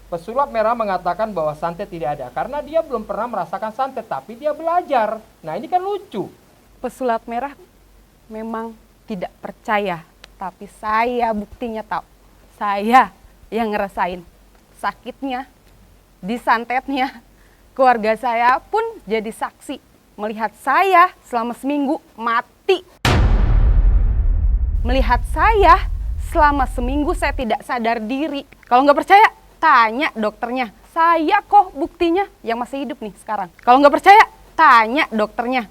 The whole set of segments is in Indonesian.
Pesulap merah mengatakan bahwa santet tidak ada karena dia belum pernah merasakan santet, tapi dia belajar. Nah, ini kan lucu. Pesulap merah memang tidak percaya, tapi saya buktinya tahu. Saya yang ngerasain sakitnya, disantetnya. Keluarga saya pun jadi saksi melihat saya selama seminggu mati. Melihat saya selama seminggu saya tidak sadar diri. Kalau nggak percaya, tanya dokternya. Saya kok buktinya yang masih hidup nih sekarang. Kalau nggak percaya, tanya dokternya.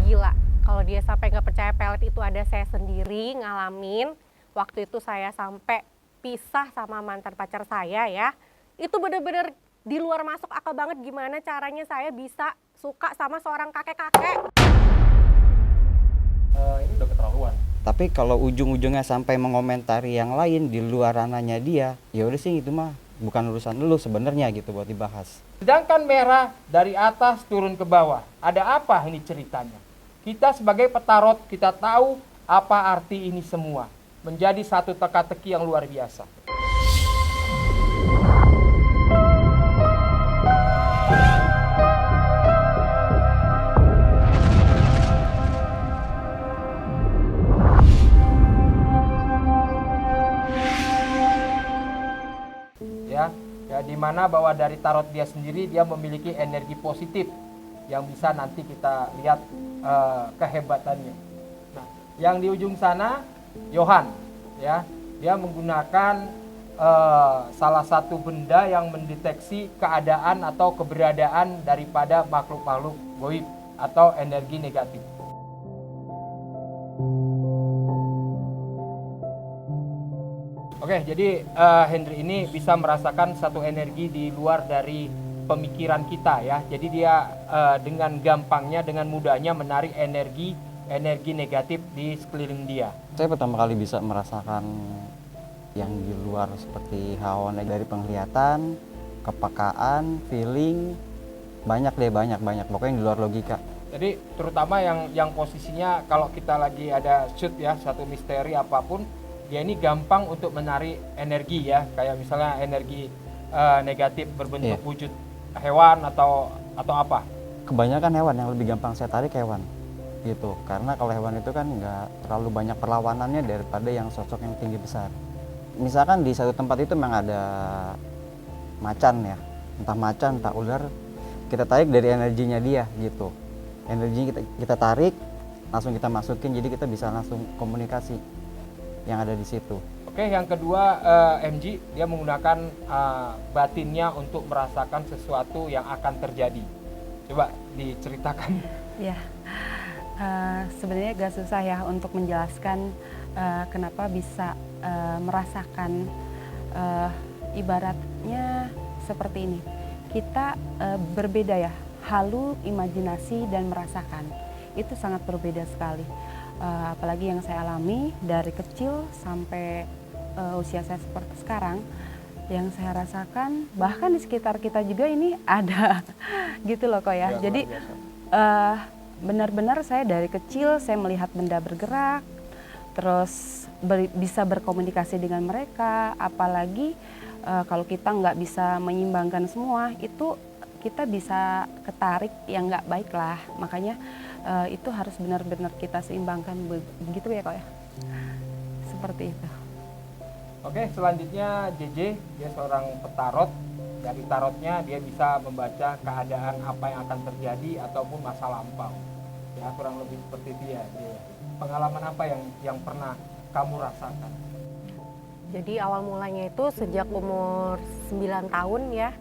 Gila, kalau dia sampai nggak percaya pelet itu ada, saya sendiri ngalamin. Waktu itu saya sampai pisah sama mantan pacar saya ya. Itu bener-bener di luar masuk akal banget gimana caranya saya bisa suka sama seorang kakek-kakek. Ini udah keterlaluan. Tapi kalau ujung-ujungnya sampai mengomentari yang lain di luar ranahnya dia, ya udah sih itu mah bukan urusan lu sebenarnya gitu buat dibahas. Sedangkan merah dari atas turun ke bawah. Ada apa ini ceritanya? Kita sebagai petarot, kita tahu apa arti ini semua. Menjadi satu teka-teki yang luar biasa. Ya, di mana bahwa dari tarot dia sendiri dia memiliki energi positif yang bisa nanti kita lihat kehebatannya. Nah, yang di ujung sana Johan, ya, dia menggunakan salah satu benda yang mendeteksi keadaan atau keberadaan daripada makhluk-makhluk goib atau energi negatif. Oke, jadi Henry ini bisa merasakan satu energi di luar dari pemikiran kita ya. Jadi dia dengan gampangnya, dengan mudahnya menarik energi negatif di sekeliling dia. Saya pertama kali bisa merasakan yang di luar seperti hawa dari penglihatan, kepekaan, feeling, banyak pokoknya yang di luar logika. Jadi terutama yang posisinya kalau kita lagi ada shoot ya, satu misteri apapun, dia ini gampang untuk menarik energi ya, kayak misalnya energi negatif berbentuk wujud hewan atau apa. Kebanyakan hewan yang lebih gampang saya tarik hewan gitu, karena kalau hewan itu kan nggak terlalu banyak perlawanannya daripada yang sosok yang tinggi besar. Misalkan di satu tempat itu memang ada macan ya, entah macan entah ular, kita tarik dari energinya dia gitu, energinya kita tarik langsung kita masukin, jadi kita bisa langsung komunikasi yang ada di situ. Oke, yang kedua MG dia menggunakan batinnya untuk merasakan sesuatu yang akan terjadi. Coba diceritakan. Ya, sebenarnya gak susah ya untuk menjelaskan kenapa bisa merasakan ibaratnya seperti ini. Kita berbeda ya, halu, imajinasi dan merasakan itu sangat berbeda sekali. Apalagi yang saya alami dari kecil sampai usia saya seperti sekarang, yang saya rasakan bahkan di sekitar kita juga ini ada gitu loh kok ya. Jadi benar-benar saya dari kecil saya melihat benda bergerak, terus bisa berkomunikasi dengan mereka. Apalagi kalau kita nggak bisa menyeimbangkan semua, itu kita bisa ketarik yang nggak baik lah. Makanya itu harus benar-benar kita seimbangkan, begitu ya kok ya, seperti itu. Oke, selanjutnya JJ, dia seorang petarot. Dari tarotnya dia bisa membaca keadaan apa yang akan terjadi ataupun masa lampau. Ya, kurang lebih seperti itu ya. Pengalaman apa yang pernah kamu rasakan? Jadi awal mulanya itu sejak umur 9 tahun ya.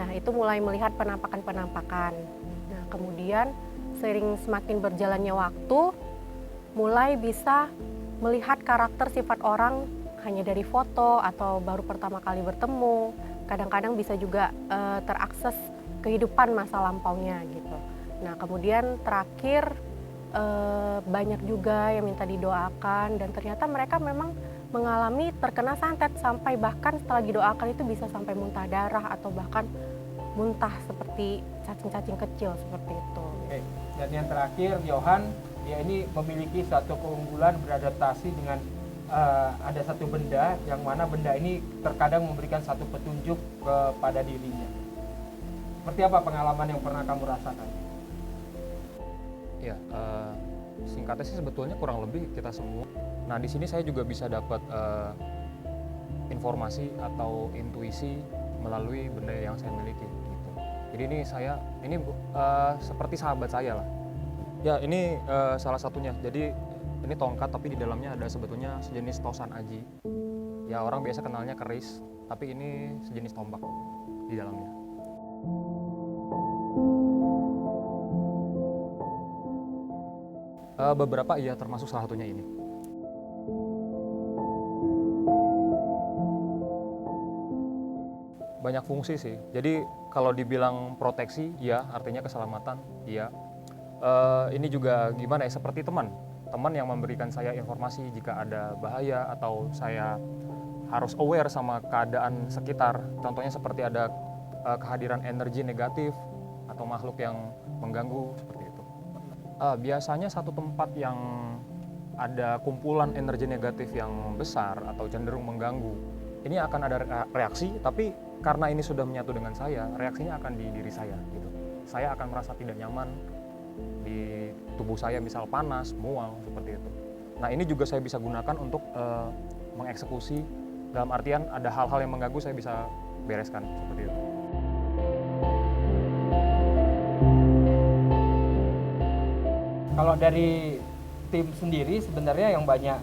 Nah, itu mulai melihat penampakan-penampakan. Nah, kemudian seiring semakin berjalannya waktu, mulai bisa melihat karakter sifat orang hanya dari foto atau baru pertama kali bertemu. Kadang-kadang bisa juga terakses kehidupan masa lampaunya gitu. Nah, kemudian terakhir banyak juga yang minta didoakan dan ternyata mereka memang mengalami terkena santet sampai bahkan setelah didoakan itu bisa sampai muntah darah atau bahkan muntah seperti cacing-cacing kecil seperti itu. Oke. Dan yang terakhir Johan, dia ini memiliki satu keunggulan beradaptasi dengan ada satu benda yang mana benda ini terkadang memberikan satu petunjuk kepada dirinya. Seperti apa pengalaman yang pernah kamu rasakan? Ya, singkatnya sih sebetulnya kurang lebih kita semua. Nah, di sini saya juga bisa dapat informasi atau intuisi melalui benda yang saya miliki. Gitu. Jadi ini seperti sahabat saya lah. Ya, ini salah satunya. Jadi ini tongkat, tapi di dalamnya ada sebetulnya sejenis tosan aji. Ya, orang biasa kenalnya keris, tapi ini sejenis tombak di dalamnya. Beberapa iya, termasuk salah satunya ini. Banyak fungsi sih. Jadi kalau dibilang proteksi, ya artinya keselamatan, iya. Ini juga gimana ya, seperti teman yang memberikan saya informasi jika ada bahaya atau saya harus aware sama keadaan sekitar. Contohnya seperti ada kehadiran energi negatif atau makhluk yang mengganggu seperti itu. Biasanya satu tempat yang ada kumpulan energi negatif yang besar atau cenderung mengganggu, ini akan ada reaksi, tapi karena ini sudah menyatu dengan saya, reaksinya akan di diri saya gitu. Saya akan merasa tidak nyaman di tubuh saya, misal panas, mual, seperti itu. Nah, ini juga saya bisa gunakan untuk mengeksekusi, dalam artian ada hal-hal yang mengganggu saya bisa bereskan, seperti itu. Kalau dari tim sendiri sebenarnya yang banyak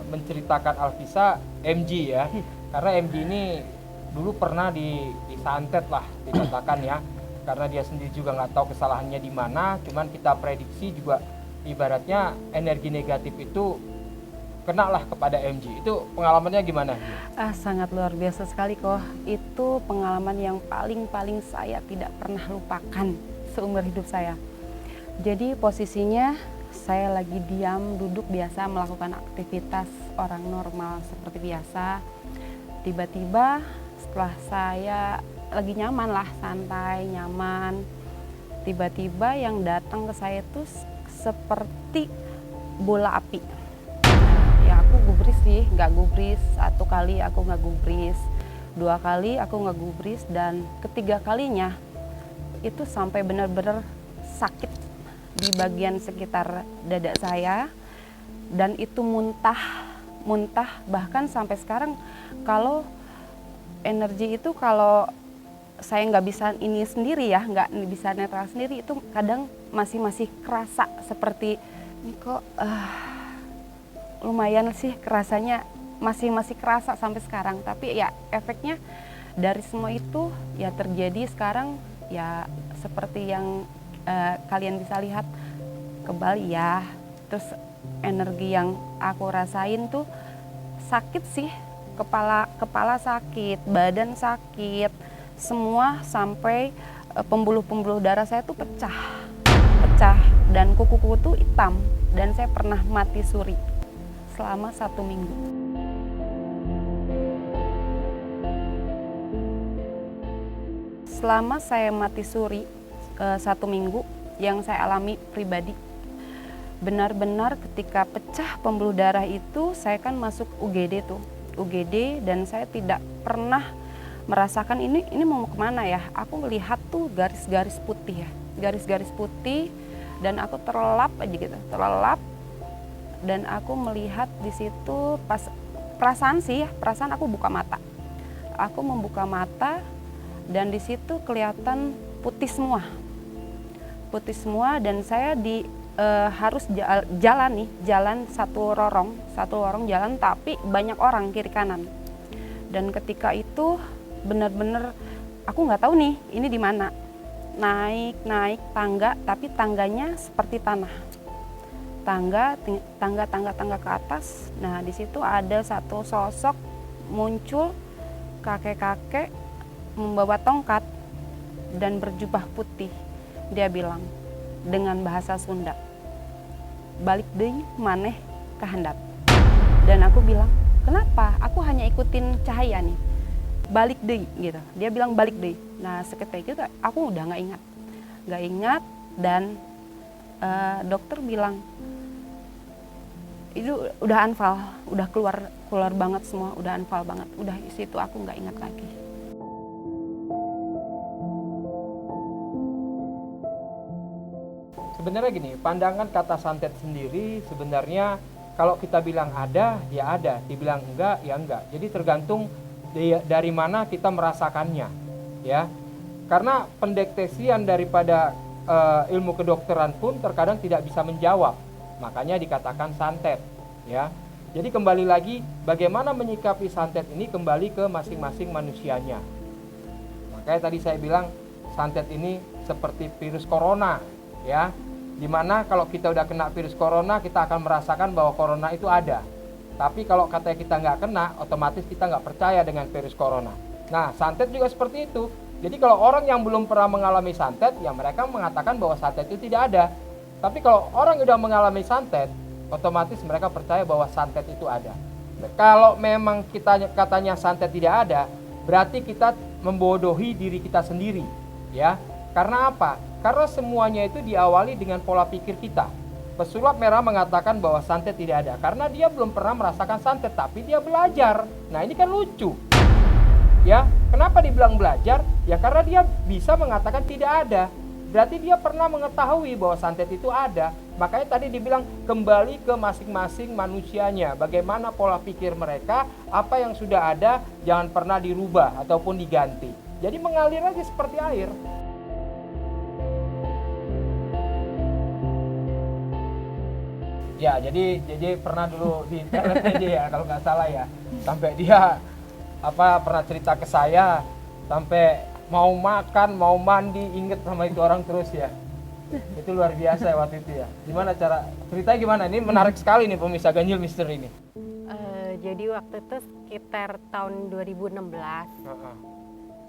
menceritakan Alfisa MG ya, karena MG ini dulu pernah disantet lah dikatakan ya, karena dia sendiri juga nggak tahu kesalahannya di mana, cuman kita prediksi juga ibaratnya energi negatif itu kena lah kepada MG. Itu pengalamannya gimana? Sangat luar biasa sekali kok. Itu pengalaman yang paling saya tidak pernah lupakan seumur hidup saya. Jadi posisinya saya lagi diam, duduk biasa melakukan aktivitas orang normal seperti biasa. Tiba-tiba setelah saya lagi nyaman lah, santai, nyaman, tiba-tiba yang datang ke saya itu seperti bola api. Ya aku gubris sih, nggak gubris. 1 kali aku nggak gubris, 2 kali aku nggak gubris, dan ketiga kalinya itu sampai benar-benar sakit di bagian sekitar dada saya, dan itu muntah, bahkan sampai sekarang kalau energi itu kalau saya nggak bisa ini sendiri ya, nggak bisa netral sendiri, itu kadang masih kerasa seperti ini kok lumayan sih kerasanya, masih kerasa sampai sekarang. Tapi ya efeknya dari semua itu ya terjadi sekarang ya seperti yang kalian bisa lihat kembali ya. Terus energi yang aku rasain tuh sakit sih, kepala sakit, badan sakit, semua sampai pembuluh-pembuluh darah saya tuh pecah dan kuku-kuku tuh hitam, dan saya pernah mati suri selama 1 minggu. Selama saya mati suri 1 minggu yang saya alami pribadi, benar-benar ketika pecah pembuluh darah itu saya kan masuk UGD, dan saya tidak pernah merasakan ini mau kemana ya. Aku melihat tuh garis-garis putih ya, garis-garis putih, dan aku terlelap aja gitu, dan aku melihat di situ pas perasaan aku buka mata. Aku membuka mata dan di situ kelihatan putih semua, dan saya harus jalan satu lorong jalan, tapi banyak orang kiri kanan. Dan ketika itu benar-benar aku nggak tahu nih ini di mana. Naik tangga, tapi tangganya seperti tanah. Tangga ke atas. Nah, di situ ada satu sosok muncul, kakek-kakek membawa tongkat dan berjubah putih. Dia bilang dengan bahasa Sunda, "Balik deui maneh ka handap." Dan aku bilang, "Kenapa? Aku hanya ikutin cahaya nih." "Balik deui," gitu. Dia bilang balik deui. Nah, seketika itu aku udah nggak ingat, dan dokter bilang, Itu udah anfal, udah keluar banget semua, udah anfal banget. Udah situ aku nggak ingat lagi. Sebenarnya gini, pandangan kata santet sendiri sebenarnya kalau kita bilang ada, ya ada. Dibilang enggak, ya enggak. Jadi tergantung dari mana kita merasakannya, ya. Karena pendeteksian daripada ilmu kedokteran pun terkadang tidak bisa menjawab. Makanya dikatakan santet, ya. Jadi kembali lagi, bagaimana menyikapi santet ini kembali ke masing-masing manusianya. Makanya tadi saya bilang santet ini seperti virus corona, ya. Dimana kalau kita udah kena virus corona, kita akan merasakan bahwa corona itu ada. Tapi kalau katanya kita nggak kena, otomatis kita nggak percaya dengan virus corona. Nah, santet juga seperti itu. Jadi kalau orang yang belum pernah mengalami santet, ya mereka mengatakan bahwa santet itu tidak ada. Tapi kalau orang udah mengalami santet, otomatis mereka percaya bahwa santet itu ada. Kalau memang katanya santet tidak ada, berarti kita membodohi diri kita sendiri, ya. Karena apa? Karena semuanya itu diawali dengan pola pikir kita. Pesulap merah mengatakan bahwa santet tidak ada karena dia belum pernah merasakan santet, tapi dia belajar. Nah, ini kan lucu. Ya, kenapa dibilang belajar? Ya karena dia bisa mengatakan tidak ada. Berarti dia pernah mengetahui bahwa santet itu ada. Makanya tadi dibilang kembali ke masing-masing manusianya. Bagaimana pola pikir mereka, apa yang sudah ada jangan pernah dirubah ataupun diganti. Jadi mengalir aja seperti air. Ya, jadi pernah dulu di internet dia ya, kalau nggak salah ya, sampai dia pernah cerita ke saya, sampai mau makan, mau mandi, inget sama itu orang terus ya. Itu luar biasa ya waktu itu ya. Gimana cara ceritanya gimana? Ini menarik sekali nih pemirsa Ganjil Misteri ini. Jadi waktu itu sekitar tahun 2016.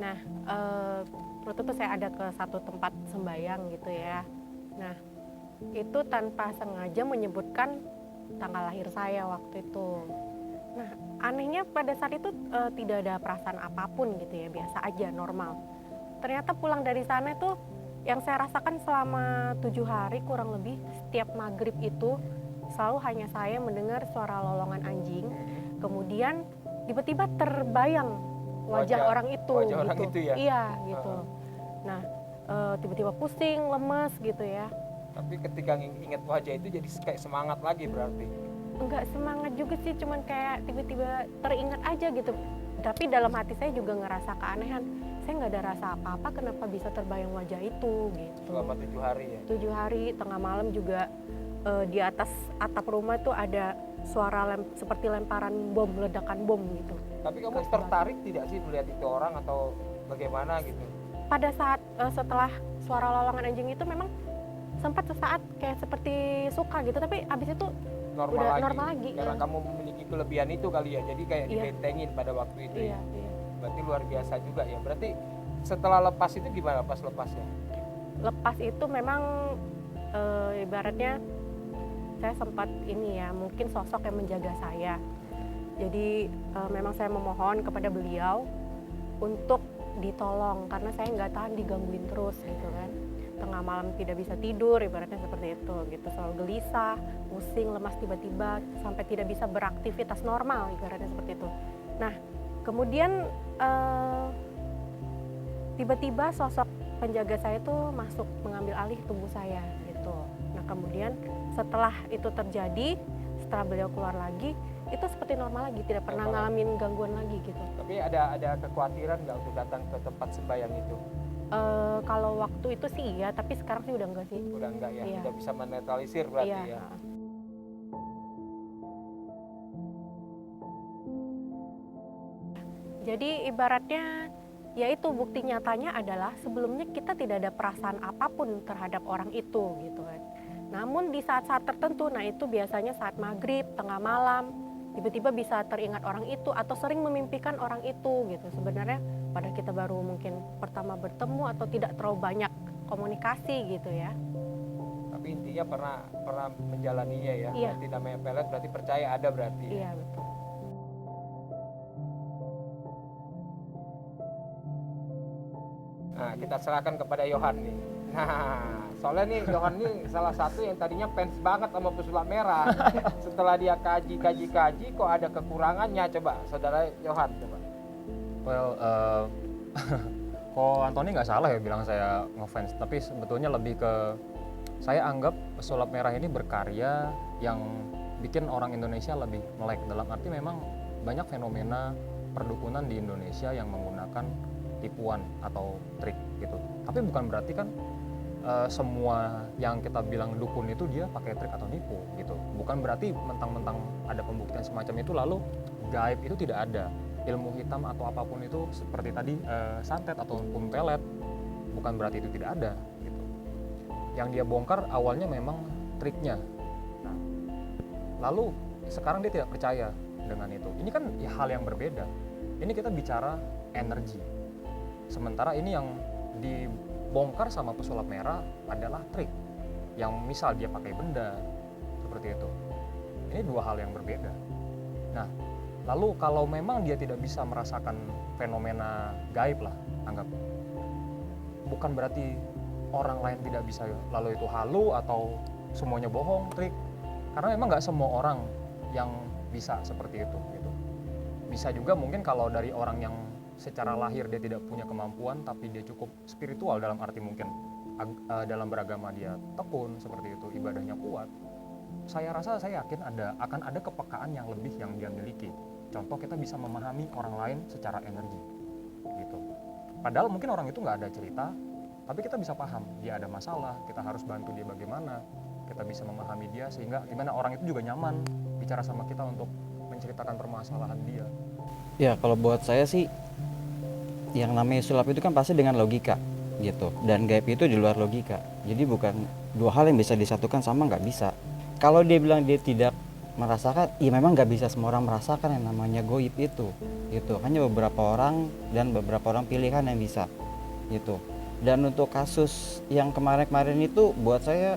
Nah, waktu itu saya ada ke satu tempat sembayang gitu ya. Nah, itu tanpa sengaja menyebutkan tanggal lahir saya waktu itu. Nah, anehnya pada saat itu tidak ada perasaan apapun gitu ya, biasa aja, normal. Ternyata pulang dari sana itu yang saya rasakan selama 7 hari kurang lebih, setiap maghrib itu selalu hanya saya mendengar suara lolongan anjing. Kemudian tiba-tiba terbayang wajah orang itu. Wajah gitu. orang itu ya? Iya gitu. Nah, tiba-tiba pusing, lemes gitu ya. Tapi ketika ingat wajah itu jadi kayak semangat lagi berarti. Enggak semangat juga sih, cuman kayak tiba-tiba teringat aja gitu. Tapi dalam hati saya juga ngerasa keanehan. Saya nggak ada rasa apa-apa, kenapa bisa terbayang wajah itu gitu. Selama 7 hari ya? 7 hari, tengah malam juga di atas atap rumah tuh ada suara seperti lemparan bom, ledakan bom gitu. Tapi kamu tertarik tidak sih melihat itu orang atau bagaimana gitu? Pada saat setelah suara lolongan anjing itu memang sempat sesaat kayak seperti suka gitu, tapi abis itu udah normal lagi. Karena kamu memiliki kelebihan itu kali ya, jadi kayak Iya. dibentengin pada waktu itu Iya, ya. iya. Berarti luar biasa juga ya. Berarti setelah lepas itu gimana pas lepasnya? Lepas itu memang ibaratnya saya sempat ini ya, mungkin sosok yang menjaga saya. Jadi memang saya memohon kepada beliau untuk ditolong karena saya nggak tahan digangguin terus gitu kan. Tengah malam tidak bisa tidur, ibaratnya seperti itu gitu, selalu gelisah, pusing, lemas tiba-tiba sampai tidak bisa beraktivitas normal, ibaratnya seperti itu. Nah, kemudian tiba-tiba sosok penjaga saya itu masuk mengambil alih tubuh saya gitu. Nah, kemudian setelah itu terjadi, setelah beliau keluar lagi, itu seperti normal lagi, tidak pernah ngalamin gangguan lagi gitu. Tapi ada kekhawatiran nggak untuk datang ke tempat sembahyang itu? Kalau waktu itu sih iya, tapi sekarang sih udah enggak sih. Udah enggak ya? Iya. Udah bisa menetralisir berarti Iya. ya? Jadi ibaratnya yaitu bukti nyatanya adalah sebelumnya kita tidak ada perasaan apapun terhadap orang itu gitu kan. Namun di saat-saat tertentu, nah itu biasanya saat maghrib, tengah malam, tiba-tiba bisa teringat orang itu atau sering memimpikan orang itu gitu. Sebenarnya pada kita baru mungkin pertama bertemu atau tidak terlalu banyak komunikasi gitu ya. Tapi intinya pernah menjalaninya ya? Iya. Berarti namanya pelet berarti percaya ada berarti ya? Iya betul. Nah, kita serahkan kepada Yohan nih. Nah, soalnya nih Johan nih salah satu yang tadinya fans banget sama pesulap merah. Setelah dia kaji kok ada kekurangannya. Coba saudara Johan coba. Well, kok Antoni nggak salah ya bilang saya ngefans, tapi sebetulnya lebih ke saya anggap pesulap merah ini berkarya yang bikin orang Indonesia lebih melek, dalam arti memang banyak fenomena perdukunan di Indonesia yang menggunakan tipuan atau trik gitu. Tapi bukan berarti kan semua yang kita bilang dukun itu dia pakai trik atau nipu gitu. Bukan berarti mentang-mentang ada pembuktian semacam itu lalu gaib itu tidak ada. Ilmu hitam atau apapun itu seperti tadi santet ataupun pelet, bukan berarti itu tidak ada gitu. Yang dia bongkar awalnya memang triknya. Nah, lalu sekarang dia tidak percaya dengan itu. Ini kan ya hal yang berbeda. Ini kita bicara energi. Sementara ini yang dibongkar sama pesulap merah adalah trik. Yang misal dia pakai benda seperti itu. Ini dua hal yang berbeda. Nah, lalu kalau memang dia tidak bisa merasakan fenomena gaib lah, anggap. Bukan berarti orang lain tidak bisa, lalu itu halu atau semuanya bohong, trik. Karena memang nggak semua orang yang bisa seperti itu gitu. Bisa juga mungkin kalau dari orang yang secara lahir dia tidak punya kemampuan tapi dia cukup spiritual, dalam arti mungkin dalam beragama dia tekun seperti itu, ibadahnya kuat. Saya rasa, saya yakin akan ada kepekaan yang lebih yang dia miliki. Contoh, kita bisa memahami orang lain secara energi gitu. Padahal mungkin orang itu nggak ada cerita, tapi kita bisa paham dia ada masalah, kita harus bantu dia bagaimana, kita bisa memahami dia sehingga gimana orang itu juga nyaman bicara sama kita untuk menceritakan permasalahan dia. Ya kalau buat saya sih yang namanya sulap itu kan pasti dengan logika gitu, dan gaib itu di luar logika. Jadi bukan dua hal yang bisa disatukan, sama nggak bisa. Kalau dia bilang dia tidak merasakan, ya memang nggak bisa semua orang merasakan yang namanya goib itu gitu. Hanya beberapa orang dan beberapa orang pilihan yang bisa gitu. Dan untuk kasus yang kemarin-kemarin itu buat saya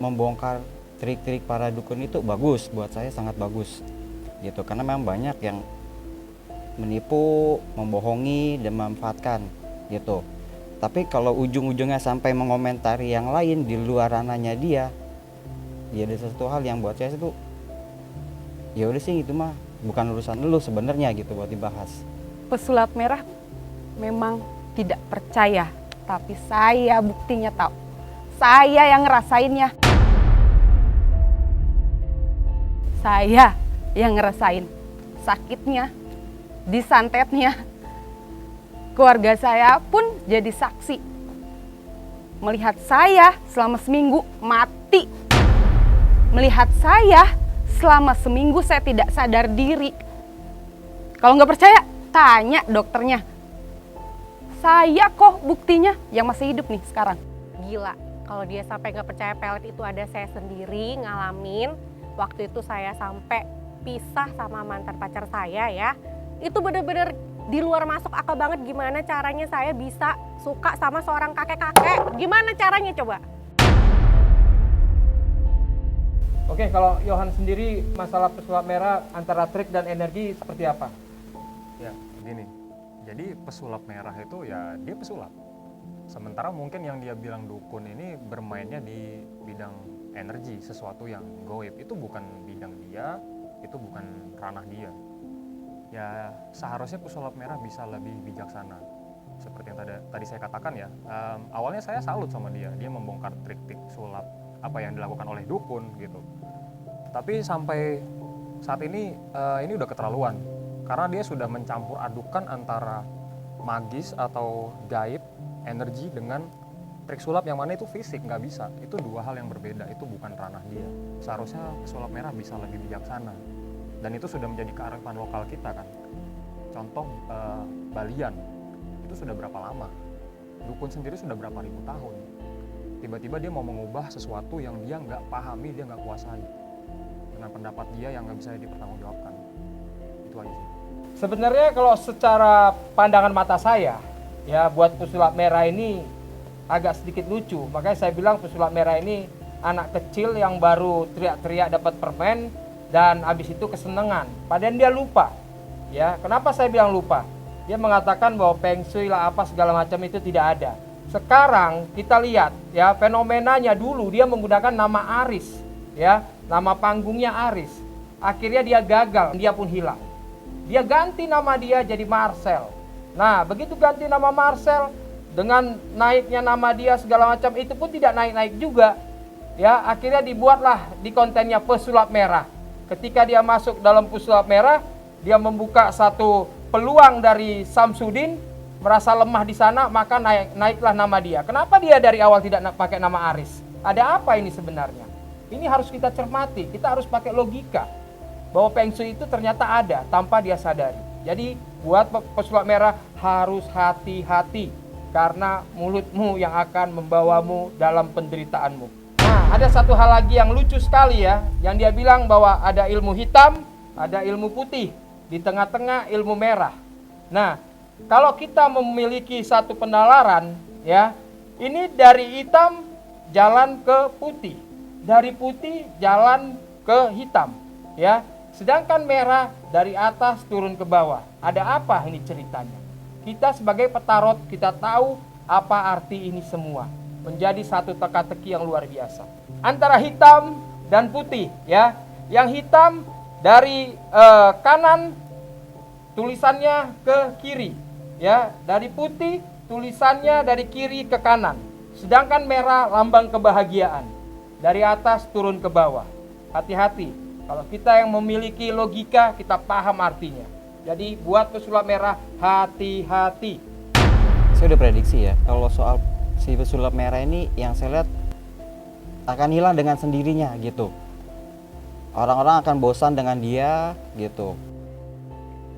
membongkar trik-trik para dukun itu bagus, buat saya sangat bagus gitu, karena memang banyak yang menipu, membohongi, dan memanfaatkan gitu. Tapi kalau ujung-ujungnya sampai mengomentari yang lain di luar ranahnya dia, ya ada sesuatu hal yang buat saya itu ya udah sih, itu mah bukan urusan lu sebenarnya gitu buat dibahas. Pesulap merah memang tidak percaya, tapi saya buktinya tahu. Saya yang ngerasainnya. Saya yang ngerasain sakitnya, disantetnya. Keluarga saya pun jadi saksi. Melihat saya selama seminggu mati. Melihat saya selama seminggu saya tidak sadar diri. Kalau nggak percaya, tanya dokternya. Saya kok buktinya yang masih hidup nih sekarang. Gila, kalau dia sampai nggak percaya pelet itu ada, saya sendiri ngalamin. Waktu itu saya sampai pisah sama mantan pacar saya ya. Itu bener-bener di luar masuk akal banget, gimana caranya saya bisa suka sama seorang kakek-kakek. Gimana caranya coba? Oke, kalau Johan sendiri masalah pesulap merah antara trik dan energi seperti apa? Ya, begini. Jadi pesulap merah itu ya dia pesulap. Sementara mungkin yang dia bilang dukun ini bermainnya di bidang energi, sesuatu yang goib. Itu bukan bidang dia, itu bukan ranah dia. Ya seharusnya pesulap merah bisa lebih bijaksana. Seperti yang tadi saya katakan ya, awalnya saya salut sama dia. Dia membongkar trik-trik sulap apa yang dilakukan oleh dukun gitu. Tapi sampai saat ini udah keterlaluan. Karena dia sudah mencampur adukan antara magis atau gaib, energi dengan trik sulap yang mana itu fisik, nggak bisa. Itu dua hal yang berbeda, itu bukan ranah dia. Seharusnya pesulap merah bisa lebih bijaksana. Dan itu sudah menjadi kearifan lokal kita kan. Contoh Balian, itu sudah berapa lama? Dukun sendiri sudah berapa ribu tahun. Tiba-tiba dia mau mengubah sesuatu yang dia nggak pahami, dia nggak kuasai. Dengan pendapat dia yang nggak bisa dipertanggungjawabkan. Itu aja sih. Sebenarnya kalau secara pandangan mata saya, ya buat pesulap merah ini agak sedikit lucu. Makanya saya bilang pesulap merah ini anak kecil yang baru teriak-teriak dapat permen dan habis itu kesenangan. Padahal dia lupa. Ya, kenapa saya bilang lupa? Dia mengatakan bahwa feng shui lah apa segala macam itu tidak ada. sekarang kita lihat ya fenomenanya dulu dia menggunakan nama Aris ya, nama panggungnya Aris. Akhirnya dia gagal, dia pun hilang. Dia ganti nama dia jadi Marcel. Nah, begitu ganti nama Marcel, dengan naiknya nama dia segala macam itu pun tidak naik-naik juga. Ya, akhirnya dibuatlah di kontennya pesulap merah. Ketika dia masuk dalam pesulap merah, dia membuka satu peluang dari Samsudin, merasa lemah di sana, maka naiklah nama dia. Kenapa dia dari awal tidak pakai nama Aris? Ada apa ini sebenarnya? Ini harus kita cermati, kita harus pakai logika. Bahwa Feng Shui itu ternyata ada tanpa dia sadari. Jadi buat pesulap merah harus hati-hati. Karena mulutmu yang akan membawamu dalam penderitaanmu. Nah, ada satu hal lagi yang lucu sekali ya. Yang dia bilang bahwa ada ilmu hitam, ada ilmu putih. Di tengah-tengah ilmu merah. Nah, kalau kita memiliki satu penalaran ya, ini dari hitam jalan ke putih. Dari putih jalan ke hitam ya. Sedangkan merah dari atas turun ke bawah. Ada apa ini ceritanya? Kita sebagai petarot kita tahu apa arti ini semua. Menjadi satu teka-teki yang luar biasa. Antara hitam dan putih ya. Yang hitam dari kanan tulisannya ke kiri ya. Dari putih tulisannya dari kiri ke kanan. Sedangkan merah lambang kebahagiaan. Dari atas turun ke bawah. Hati-hati. Kalau kita yang memiliki logika, kita paham artinya. Jadi buat pesulap merah, hati-hati. Saya udah prediksi ya, kalau soal si pesulap merah ini yang saya lihat akan hilang dengan sendirinya gitu. Orang-orang akan bosan dengan dia gitu.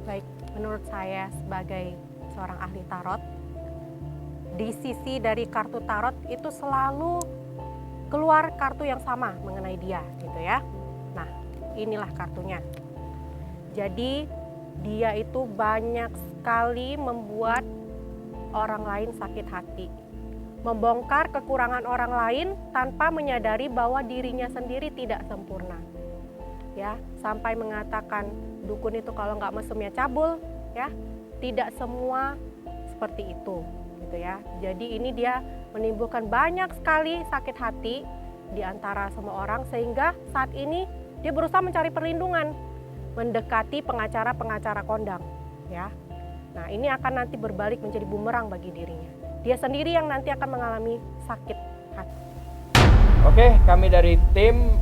Baik, menurut saya sebagai seorang ahli tarot, di sisi dari kartu tarot itu selalu keluar kartu yang sama mengenai dia gitu ya. Nah, inilah kartunya. Jadi dia itu banyak sekali membuat orang lain sakit hati. Membongkar kekurangan orang lain tanpa menyadari bahwa dirinya sendiri tidak sempurna. Ya, sampai mengatakan dukun itu kalau nggak mesumnya cabul, ya. Tidak semua seperti itu, gitu ya. Jadi ini dia menimbulkan banyak sekali sakit hati di antara semua orang sehingga saat ini dia berusaha mencari perlindungan, mendekati pengacara-pengacara kondang, ya. Nah, ini akan nanti berbalik menjadi bumerang bagi dirinya. Dia sendiri yang nanti akan mengalami sakit hati. Oke, kami dari tim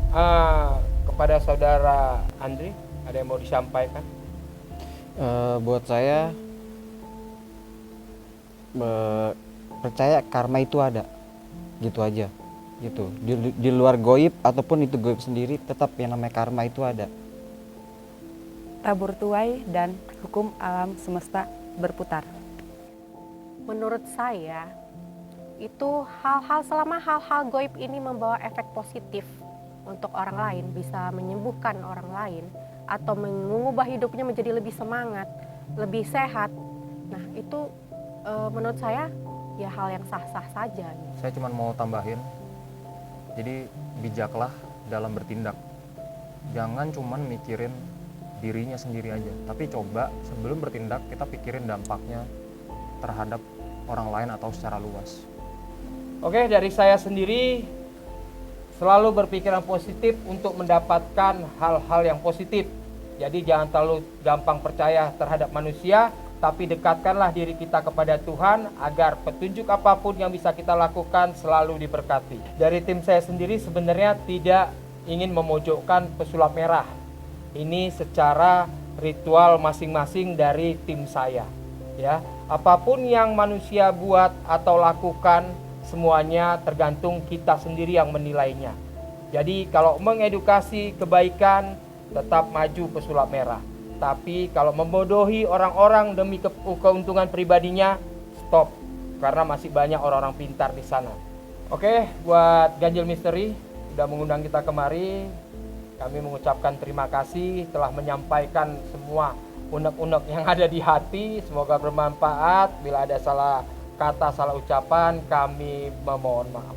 kepada saudara Andri, ada yang mau disampaikan? Buat saya percaya karma itu ada, gitu aja. Gitu. Di luar goib ataupun itu goib sendiri, tetap yang namanya karma itu ada. Tabur tuai dan hukum alam semesta berputar. Menurut saya, itu selama hal-hal goib ini membawa efek positif untuk orang lain, bisa menyembuhkan orang lain, atau mengubah hidupnya menjadi lebih semangat, lebih sehat. Nah, itu menurut saya ya hal yang sah-sah saja. Saya cuma mau tambahin, jadi bijaklah dalam bertindak. Jangan cuma mikirin dirinya sendiri aja, tapi coba sebelum bertindak kita pikirin dampaknya terhadap orang lain atau secara luas. Oke, dari saya sendiri selalu berpikiran positif untuk mendapatkan hal-hal yang positif. Jadi jangan terlalu gampang percaya terhadap manusia, tapi dekatkanlah diri kita kepada Tuhan agar petunjuk apapun yang bisa kita lakukan selalu diberkati. Dari tim saya sendiri sebenarnya tidak ingin memojokkan pesulap merah. Ini secara ritual masing-masing dari tim saya. Ya, apapun yang manusia buat atau lakukan, semuanya tergantung kita sendiri yang menilainya. Jadi kalau mengedukasi kebaikan, tetap maju pesulap merah. Tapi kalau membodohi orang-orang demi keuntungan pribadinya, stop. Karena masih banyak orang-orang pintar di sana. Oke, buat Ganjil Misteri sudah mengundang kita kemari. Kami mengucapkan terima kasih telah menyampaikan semua unek-unek yang ada di hati. Semoga bermanfaat. Bila ada salah kata, salah ucapan, kami memohon maaf.